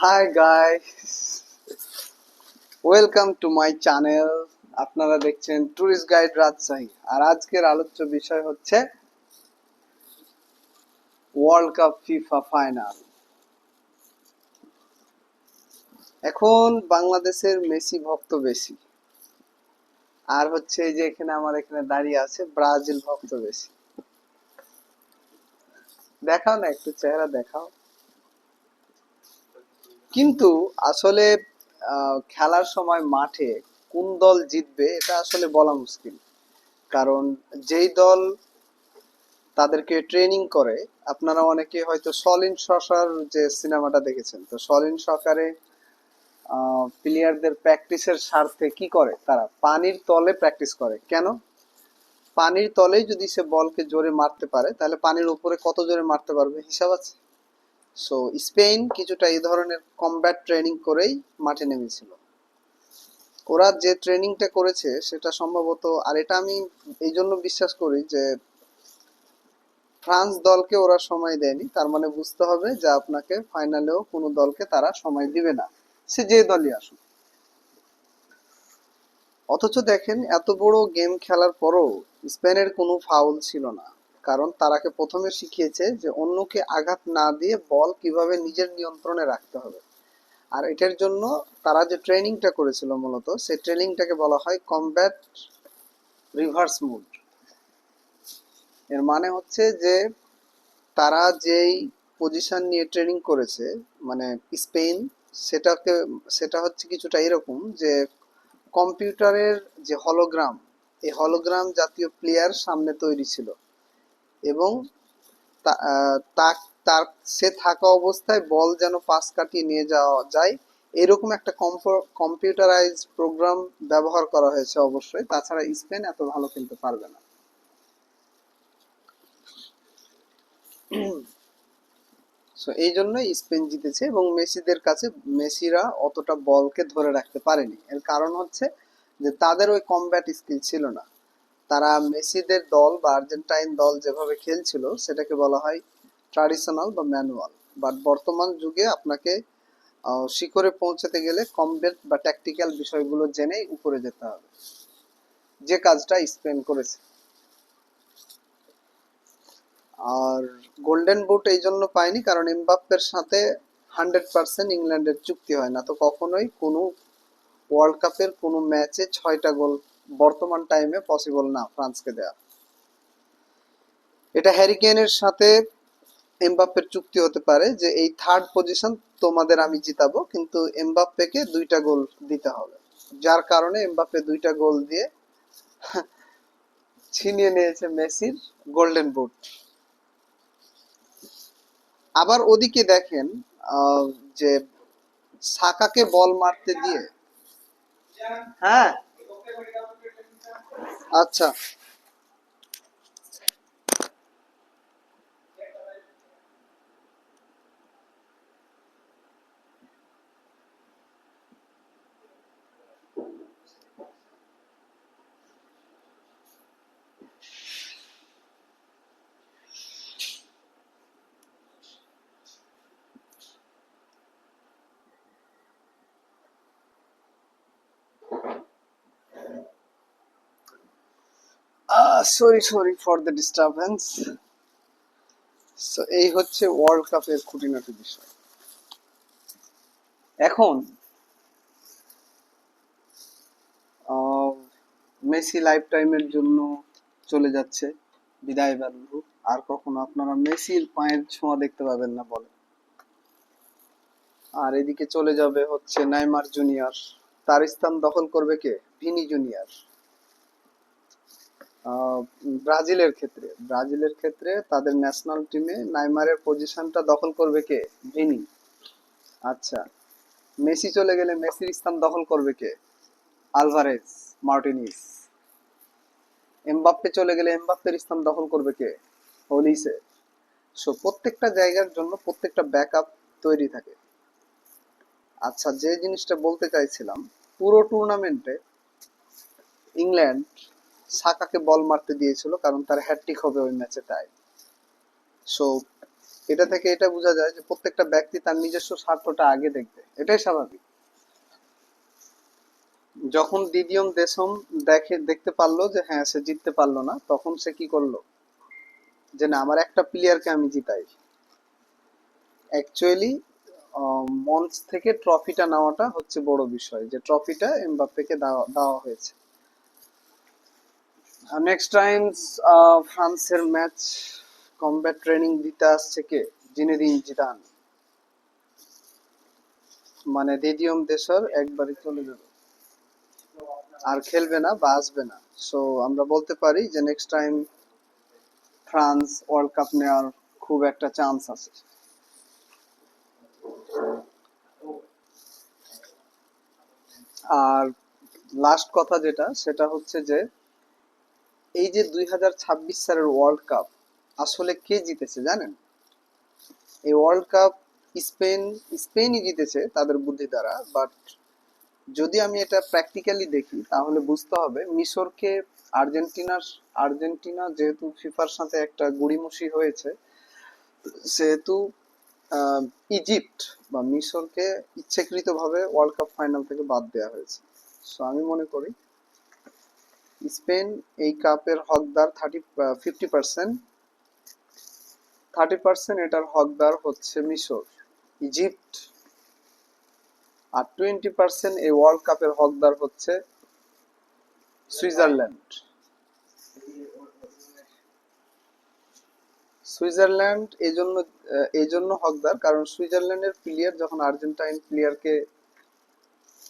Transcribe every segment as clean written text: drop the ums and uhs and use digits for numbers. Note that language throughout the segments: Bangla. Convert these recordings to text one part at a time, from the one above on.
Hi guys, welcome to my channel. আপনারা দেখছেন ট্যুরিস্ট গাইড রাজশাহী। আর আজকের আলোচ্য বিষয় হচ্ছে ওয়ার্ল্ড কাপ ফিফা ফাইনাল। এখন বাংলাদেশের মেসি ভক্ত বেশি, আর হচ্ছে এই যে এখানে আমার এখানে দাঁড়িয়ে আছে ব্রাজিল ভক্ত বেশি। দেখাও না, একটু চেহারা দেখাও। কিন্তু আসলে খেলার সময় মাঠে কোন দল জিতবে এটা আসলে বলা মুশকিল। কারণ যেই দল তাদেরকে ট্রেনিং করে, আপনারা অনেকে হয়তো সলিন সকার যে সিনেমাটা দেখেছেন, তো সলিন সকারে প্লেয়ারদের প্র্যাকটিসের স্বার্থে কি করে, তারা পানির তলে প্র্যাকটিস করে। কেন? পানির তলেই যদি সে বলকে জোরে মারতে পারে, তাহলে পানির উপরে কত জোরে মারতে পারবে হিসাব আছে। সো স্পেন কিছুটা এই ধরনের কমব্যাট ট্রেনিং করেই মাঠে নেমেছিল। ওরা যে ট্রেনিংটা করেছে সেটা সম্ভবত, আর এটা আমি এই জন্য বিশ্বাস করি যে ফ্রান্স দলকে ওরা সময় দেয়নি, তার মানে বুঝতে হবে যে আপনাকে ফাইনালেও কোনো দলকে তারা সময় দিবে না, সে যে দলই আসুক। অথচ দেখেন, এত বড় গেম খেলার পরও স্পেনের কোনো ফাউল ছিল না। কারণ তারাকে প্রথমে শিখিয়েছে যে অন্যকে আঘাত না দিয়ে বল কিভাবে নিজের নিয়ন্ত্রণে রাখতে হবে। আর এটার জন্য তারা যে ট্রেনিংটা করেছিল, মূলত সেই ট্রেনিংটাকে বলা হয় কমব্যাট রিভার্স মুভ। এর মানে হচ্ছে যে তারা যেই পজিশন নিয়ে ট্রেনিং করেছে, মানে স্পেন, সেটাকে সেটা হচ্ছে কিছুটা এরকম যে কম্পিউটারের যে হলোগ্রাম, এই হলোগ্রাম জাতীয় প্লেয়ার সামনে তৈরি ছিল, এবং তার সে থাকা অবস্থায় বল যেন পাস কাটিয়ে নিয়ে যাওয়া যায়, এরকম একটা কম্পিউটারাইজ প্রোগ্রাম ব্যবহার করা হয়েছে। অবশ্যই, তাছাড়া স্পেন এত ভালো খেলতে পারবে না। সো এই জন্যই স্পেন জিতেছে, এবং মেসিদের কাছে মেসিরা অতটা বলকে ধরে রাখতে পারেনি। এর কারণ হচ্ছে যে তাদের ওই কমব্যাট স্কিল ছিল না। তারা মেসিদের দল বা আর্জেন্টাইন দল যেভাবে খেলছিল সেটাকে বলা হয় ট্র্যাডিশনাল বা ম্যানুয়াল। বাট বর্তমান যুগে আপনাকে শিখরে পৌঁছাতে গেলে কমব্যাট বা ট্যাকটিক্যাল বিষয়গুলো জেনেই উপরে যেতে হবে, যে কাজটা স্পেন করেছে। আর গোল্ডেন বুট এই জন্য পায়নি কারণ এমবাপ্পের সাথে 100% ইংল্যান্ডের চুক্তি হয় না, তো কখনোই কোনো ওয়ার্ল্ড কাপের কোনো ম্যাচে 6টা গোল বর্তমান টাইমে পসিবল না ফ্রান্সকে দেওয়া। এটা হ্যারি কেনের সাথে এমবাপ্পের চুক্তি হতে পারে যে এই থার্ড পজিশন তোমাদের আমি জিতাবো, কিন্তু এমবাপ্পেকে 2টা গোল দিতে হবে। যার কারণে এমবাপ্পে 2টা গোল দিয়ে ছিনিয়ে নিয়েছে মেসির গোল্ডেন বুট। আবার ওদিকে দেখেন, যে সাকাকে বল মারতে দিয়ে, হ্যাঁ আচ্ছা, sorry sorry for the disturbance. So এই হচ্ছে ওয়ার্ল্ড কাপের খুঁটিনাটি বিষয়। এখন মেসি লাইফ টাইমের জন্য চলে যাচ্ছে বিদায় বান্ধব। আর কখনো আপনারা মেসির পায়ের ছোঁয়া দেখতে পাবেন না বলে। আর এদিকে চলে যাবে হচ্ছে নেইমার জুনিয়র, তার স্থান দখল করবে কে? Vini junior. ব্রাজিলের ক্ষেত্রে তাদের ন্যাশনাল টিমে নেইমারের পজিশনটা দখল করবে কে? ভিনি। আচ্ছা, মেসি চলে গেলে মেসির স্থান দখল করবে কে? আলভারেজ, মার্টিনিজ। এমবাপ্পে চলে গেলে এমবাপ্পের স্থান দখল করবে কে? ওলিসে। সো প্রত্যেকটা জায়গার জন্য প্রত্যেকটা ব্যাকআপ তৈরি থাকে। আচ্ছা, যে জিনিসটা বলতে চাইছিলাম, পুরো টুর্নামেন্টে ইংল্যান্ড সাকাকে বল মারতে দিয়েছিল কারণ তার হ্যাটট্রিক হবে ওই ম্যাচে, তাই। সো এটা থেকে এটা বোঝা যায় যে প্রত্যেকটা ব্যক্তি তার নিজস্ব স্বার্থটা আগে দেখবে, এটাই স্বাভাবিক। যখন দিদিয়ম দেশম দেখতে পারলো যে হ্যাঁ সে জিততে পারলো না, তখন সে কি করলো, যে না আমার একটা প্লেয়ারকে আমি জিতাই। অ্যাকচুয়ালি মঞ্চ থেকে ট্রফিটা নেওয়াটা হচ্ছে বড় বিষয়, যে ট্রফিটা এমবাপ্পেকে দেওয়া দেওয়া হয়েছে। নেক্সট টাইম ফ্রান্সের ম্যাচ কমব্যাট ট্রেনিং দিতে আসছে কে? Zinedine Zidane. মানে দিদিয়ম দেশর একবারই চলে যাবে, আর খেলবে না বা আসবে না। সো আমরা বলতে পারি যে next time France world cup নেওয়ার খুব একটা চান্স আছে। আর লাস্ট কথা যেটা, সেটা হচ্ছে যে এই যে 2026 সালের ওয়ার্ল্ড কাপ আসলে কে জিতেছে জানেন? এই ওয়ার্ল্ড কাপ স্পেন, স্পেনই জিতেছে তাদের বুদ্ধি দ্বারা। বাট যদি আমি এটা প্র্যাকটিক্যালি দেখি তাহলে বুঝতে হবে মিশরকে আর্জেন্টিনা যেহেতু ফিফার সাথে একটা গড়িমসি হয়েছে, সেহেতু আহ, ইজিপ্ট বা মিশরকে ইচ্ছাকৃতভাবে ওয়ার্ল্ড কাপ ফাইনাল থেকে বাদ দেওয়া হয়েছে। সো আমি মনে করি স্পেন এই কাপের হকদার 50%। 30% এটার হকদার হচ্ছে মিশর, ইজিপ্ট। আর 20% এই ওয়ার্ল্ড কাপের হকদার হচ্ছে সুইজারল্যান্ড। সুইজারল্যান্ড এই জন্য হকদার কারণ সুইজারল্যান্ডের প্লেয়ার যখন আর্জেন্টাইন প্লেয়ারকে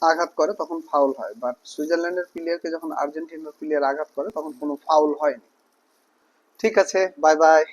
আঘাত করে তখন ফাউল হয়, বাট সুইজারল্যান্ডের প্লেয়ারকে যখন আর্জেন্টিনার প্লেয়ার আঘাত করে তখন কোনো ফাউল হয়নি। ঠিক আছে, বাই বাই।